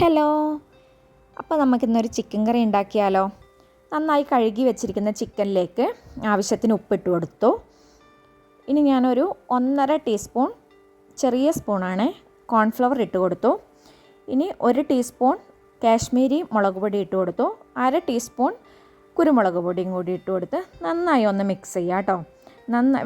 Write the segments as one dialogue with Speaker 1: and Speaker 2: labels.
Speaker 1: Hello, അപ്പോൾ നമുക്കിന്നൊരു chicken കറി ഉണ്ടാക്കിയാലോ. നന്നായി കഴുകി വെച്ചിരിക്കുന്ന ചിക്കനിലേക്ക് ആവശ്യത്തിന് ഉപ്പിട്ട് കൊടുത്തു. ഇനി ഞാനൊരു 1.5 ടീസ്പൂൺ, ചെറിയ സ്പൂണാണ്, കോൺഫ്ലവർ ഇട്ട് കൊടുത്തു. ഇനി 1 ടീസ്പൂൺ കാശ്മീരി മുളക് പൊടി ഇട്ട് കൊടുത്തു. 1/2 ടീസ്പൂൺ കുരുമുളക് പൊടിയും കൂടി ഇട്ട് കൊടുത്ത് നന്നായി ഒന്ന് മിക്സ് ചെയ്യാം കേട്ടോ.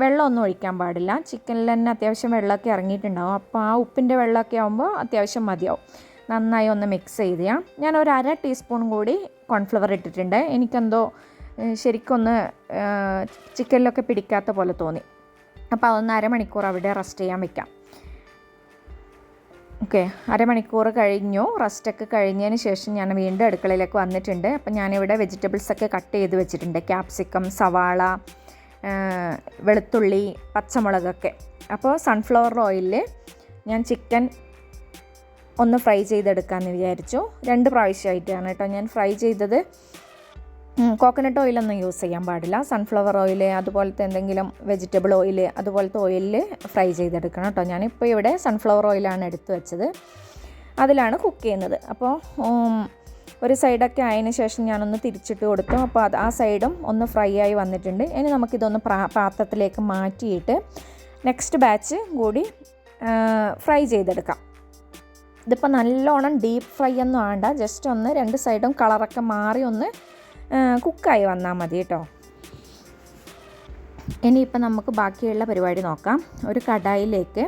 Speaker 1: വെള്ളമൊന്നും ഒഴിക്കാൻ പാടില്ല. ചിക്കനിൽ തന്നെ അത്യാവശ്യം വെള്ളമൊക്കെ ഇറങ്ങിയിട്ടുണ്ടാവും. അപ്പോൾ ആ ഉപ്പിൻ്റെ വെള്ളമൊക്കെ ആകുമ്പോൾ അത്യാവശ്യം മതിയാവും. നന്നായി ഒന്ന് മിക്സ് ചെയ്ത് ഞാൻ ഒരു 1/2 ടീസ്പൂൺ കൂടി കോൺഫ്ലവർ ഇട്ടിട്ടുണ്ട്. എനിക്കെന്തോ ശരിക്കൊന്ന് ചിക്കനിലൊക്കെ പിടിക്കാത്ത പോലെ തോന്നി. അപ്പോൾ അതൊന്ന് അരമണിക്കൂർ അവിടെ റെസ്റ്റ് ചെയ്യാൻ വെക്കാം. ഓക്കെ, അരമണിക്കൂർ കഴിഞ്ഞു. റെസ്റ്റൊക്കെ കഴിഞ്ഞതിന് ശേഷം ഞാൻ വീണ്ടും അടുക്കളയിലേക്ക് വന്നിട്ടുണ്ട്. അപ്പോൾ ഞാനിവിടെ വെജിറ്റബിൾസൊക്കെ കട്ട് ചെയ്ത് വെച്ചിട്ടുണ്ട്. ക്യാപ്സിക്കം, സവാള, വെളുത്തുള്ളി, പച്ചമുളകൊക്കെ. അപ്പോൾ സൺഫ്ലവർ ഓയിലിൽ ഞാൻ ചിക്കൻ ഒന്ന് ഫ്രൈ ചെയ്തെടുക്കാമെന്ന് വിചാരിച്ചു. 2 പ്രാവശ്യമായിട്ടാണ് കേട്ടോ ഞാൻ ഫ്രൈ ചെയ്തത്. കോക്കനട്ട് ഓയിലൊന്നും യൂസ് ചെയ്യാൻ പാടില്ല. സൺഫ്ലവർ ഓയിൽ, അതുപോലത്തെ എന്തെങ്കിലും വെജിറ്റബിൾ ഓയിൽ, അതുപോലത്തെ ഓയിലിൽ ഫ്രൈ ചെയ്തെടുക്കണം കേട്ടോ. ഞാനിപ്പോൾ ഇവിടെ സൺഫ്ലവർ ഓയിലാണ് എടുത്ത് വെച്ചത്. അതിലാണ് കുക്ക് ചെയ്യുന്നത്. അപ്പോൾ ഒരു സൈഡൊക്കെ ആയതിന് ശേഷം ഞാനൊന്ന് തിരിച്ചിട്ട് കൊടുത്തു. അപ്പോൾ ആ സൈഡും ഒന്ന് ഫ്രൈ ആയി വന്നിട്ടുണ്ട്. ഇനി നമുക്കിതൊന്ന് പാത്രത്തിലേക്ക് മാറ്റിയിട്ട് നെക്സ്റ്റ് ബാച്ച് കൂടി ഫ്രൈ ചെയ്തെടുക്കാം. ഇതിപ്പോൾ നല്ലോണം ഡീപ്പ് ഫ്രൈ ഒന്നും വേണ്ട, ജസ്റ്റ് ഒന്ന് 2 സൈഡും കളറൊക്കെ മാറി ഒന്ന് കുക്കായി വന്നാൽ മതി കേട്ടോ. ഇനിയിപ്പോൾ നമുക്ക് ബാക്കിയുള്ള പരിപാടി നോക്കാം. ഒരു കടായിലേക്ക്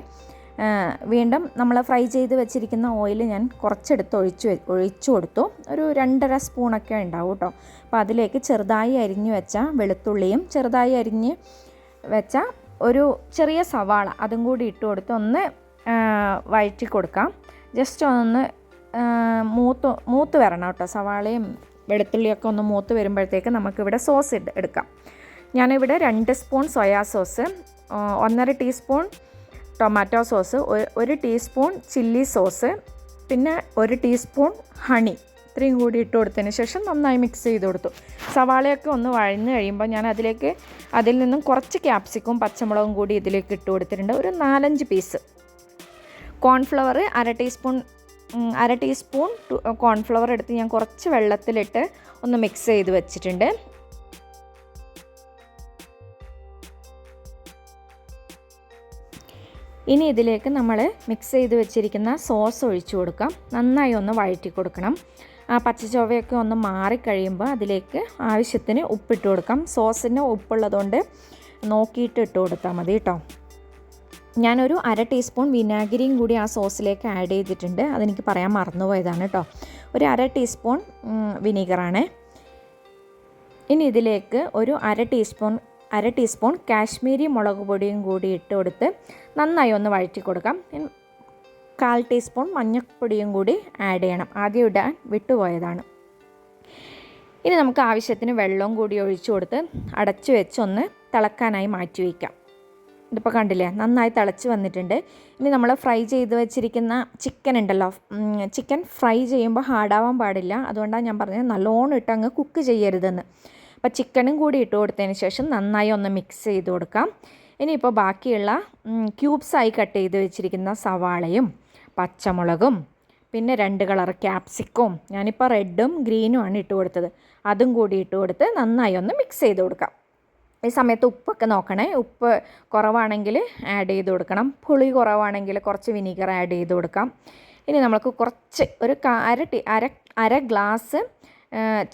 Speaker 1: വീണ്ടും നമ്മൾ ഫ്രൈ ചെയ്ത് വെച്ചിരിക്കുന്ന ഓയിൽ ഞാൻ കുറച്ചെടുത്ത് ഒഴിച്ചു കൊടുത്തു. ഒരു 2.5 സ്പൂണൊക്കെ ഉണ്ടാവും കേട്ടോ. അപ്പോൾ അതിലേക്ക് ചെറുതായി അരിഞ്ഞ് വെച്ച വെളുത്തുള്ളിയും ചെറുതായി അരിഞ്ഞ് വെച്ച ഒരു ചെറിയ സവാള അതും കൂടി ഇട്ട് കൊടുത്ത് ഒന്ന് വഴറ്റി കൊടുക്കാം. ജസ്റ്റ് ഒന്ന് മൂത്ത് വരണം കേട്ടോ. സവാളയും വെളുത്തുള്ളിയൊക്കെ ഒന്ന് മൂത്ത് വരുമ്പോഴത്തേക്ക് നമുക്കിവിടെ സോസ് എടുക്കാം. ഞാനിവിടെ 2 spoon soya sauce, 1.5 teaspoon tomato sauce, 1 teaspoon chilli sauce, പിന്നെ 1 ടീസ്പൂൺ ഹണി, ഇത്രയും കൂടി ഇട്ട് കൊടുത്തതിന് ശേഷം നന്നായി മിക്സ് ചെയ്ത് കൊടുത്തു. സവാളയൊക്കെ ഒന്ന് വഴഞ്ഞ് കഴിയുമ്പോൾ ഞാൻ അതിൽ നിന്നും കുറച്ച് ക്യാപ്സിക്കും പച്ചമുളകും കൂടി ഇതിലേക്ക് ഇട്ട് കൊടുത്തിട്ടുണ്ട്. ഒരു 4-5 പീസ് കോൺഫ്ലവർ, 1/2 ടീസ്പൂൺ കോൺഫ്ലവർ എടുത്ത് ഞാൻ കുറച്ച് വെള്ളത്തിലിട്ട് ഒന്ന് മിക്സ് ചെയ്ത് വെച്ചിട്ടുണ്ട്. ഇനി ഇതിലേക്ക് നമ്മൾ മിക്സ് ചെയ്ത് വെച്ചിരിക്കുന്ന സോസ് ഒഴിച്ചു കൊടുക്കാം. നന്നായി ഒന്ന് വഴറ്റി കൊടുക്കണം. ആ പച്ചച്ചൊവയൊക്കെ ഒന്ന് മാറിക്കഴിയുമ്പോൾ അതിലേക്ക് ആവശ്യത്തിന് ഉപ്പിട്ട് കൊടുക്കാം. സോസിന് ഉപ്പുള്ളതുകൊണ്ട് നോക്കിയിട്ട് ഇട്ട് കൊടുത്താൽ മതി കേട്ടോ. ഞാനൊരു 1/2 ടീസ്പൂൺ വിനാഗിരിയും കൂടി ആ സോസിലേക്ക് ആഡ് ചെയ്തിട്ടുണ്ട്. അതെനിക്ക് പറയാൻ മറന്നുപോയതാണ് കേട്ടോ. ഒരു 1/2 ടീസ്പൂൺ വിനീഗറാണ്. ഇനി ഇതിലേക്ക് ഒരു 1/2 ടീസ്പൂൺ കാശ്മീരി മുളക് പൊടിയും കൂടി ഇട്ട് കൊടുത്ത് നന്നായി ഒന്ന് വഴറ്റി കൊടുക്കാം. 1/4 ടീസ്പൂൺ മഞ്ഞൾപ്പൊടിയും കൂടി ആഡ് ചെയ്യണം. ആദ്യം ഇടാൻ വിട്ടുപോയതാണ്. ഇനി നമുക്ക് ആവശ്യത്തിന് വെള്ളവും കൂടി ഒഴിച്ചു കൊടുത്ത് അടച്ചു വെച്ച് ഒന്ന് തിളക്കാനായി മാറ്റി വയ്ക്കാം. ഇതിപ്പോൾ കണ്ടില്ലേ, നന്നായി തിളച്ച് വന്നിട്ടുണ്ട്. ഇനി നമ്മൾ ഫ്രൈ ചെയ്ത് വെച്ചിരിക്കുന്ന ചിക്കൻ ഉണ്ടല്ലോ, ചിക്കൻ ഫ്രൈ ചെയ്യുമ്പോൾ ഹാർഡാവാൻ പാടില്ല. അതുകൊണ്ടാണ് ഞാൻ പറഞ്ഞത് നല്ലോണം ഇട്ട് അങ്ങ് കുക്ക് ചെയ്യരുതെന്ന്. അപ്പോൾ ചിക്കനും കൂടി ഇട്ട് കൊടുത്തതിന് ശേഷം നന്നായി ഒന്ന് മിക്സ് ചെയ്ത് കൊടുക്കാം. ഇനിയിപ്പോൾ ബാക്കിയുള്ള ക്യൂബ്സായി കട്ട് ചെയ്ത് വെച്ചിരിക്കുന്ന സവാളയും പച്ചമുളകും പിന്നെ 2 കളർ ക്യാപ്സിക്കും, ഞാനിപ്പോൾ റെഡും ഗ്രീനും ആണ് ഇട്ട് കൊടുത്തത്, അതും കൂടി ഇട്ട് കൊടുത്ത് നന്നായി ഒന്ന് മിക്സ് ചെയ്ത് കൊടുക്കാം. ഈ സമയത്ത് ഉപ്പൊക്കെ നോക്കണേ. ഉപ്പ് കുറവാണെങ്കിൽ ആഡ് ചെയ്ത് കൊടുക്കണം. പുളി കുറവാണെങ്കിൽ കുറച്ച് വിനീഗർ ആഡ് ചെയ്ത് കൊടുക്കാം. ഇനി നമുക്ക് കുറച്ച് ഒരു അര ഗ്ലാസ്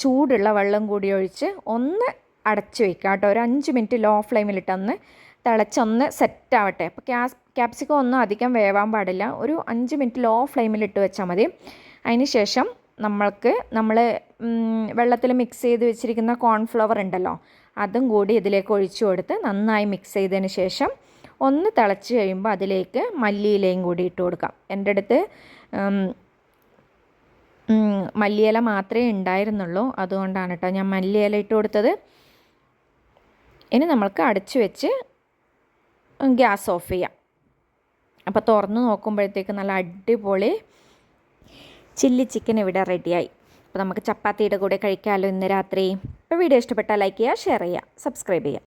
Speaker 1: ചൂടുള്ള വെള്ളം കൂടി ഒഴിച്ച് ഒന്ന് അടച്ച് വയ്ക്കാം കേട്ടോ. ഒരു 5 മിനിറ്റ് ലോ ഫ്ലെയിമിലിട്ടൊന്ന് തിളച്ചൊന്ന് സെറ്റാവട്ടെ. അപ്പോൾ ക്യാപ്സിക്കം ഒന്നും അധികം വേവാൻ പാടില്ല. ഒരു 5 മിനിറ്റ് ലോ ഫ്ലെയിമിലിട്ട് വെച്ചാൽ മതി. അതിന് ശേഷം നമ്മൾ വെള്ളത്തിൽ മിക്സ് ചെയ്ത് വെച്ചിരിക്കുന്ന കോൺഫ്ലവർ ഉണ്ടല്ലോ, അതും കൂടി ഇതിലേക്ക് ഒഴിച്ചു കൊടുത്ത് നന്നായി മിക്സ് ചെയ്തതിന് ശേഷം ഒന്ന് തിളച്ച് കഴിയുമ്പോൾ അതിലേക്ക് മല്ലിയിലയും കൂടി ഇട്ട് കൊടുക്കാം. എൻ്റെ അടുത്ത് മല്ലിയില മാത്രമേ ഉണ്ടായിരുന്നുള്ളൂ, അതുകൊണ്ടാണ് കേട്ടോ ഞാൻ മല്ലിയില ഇട്ട് കൊടുത്തത്. ഇനി നമ്മൾക്ക് അടച്ചു വെച്ച് ഗ്യാസ് ഓഫ് ചെയ്യാം. അപ്പോൾ തുറന്ന് നോക്കുമ്പോഴത്തേക്ക് നല്ല അടിപൊളി ചില്ലി ചിക്കൻ ഇവിടെ റെഡിയായി. അപ്പോൾ നമുക്ക് ചപ്പാത്തിയുടെ കൂടെ കഴിക്കാമല്ലോ ഇന്ന് രാത്രി. അപ്പോൾ വീഡിയോ ഇഷ്ടപ്പെട്ടാൽ ലൈക്ക് ചെയ്യുക, ഷെയർ ചെയ്യുക, സബ്സ്ക്രൈബ് ചെയ്യുക.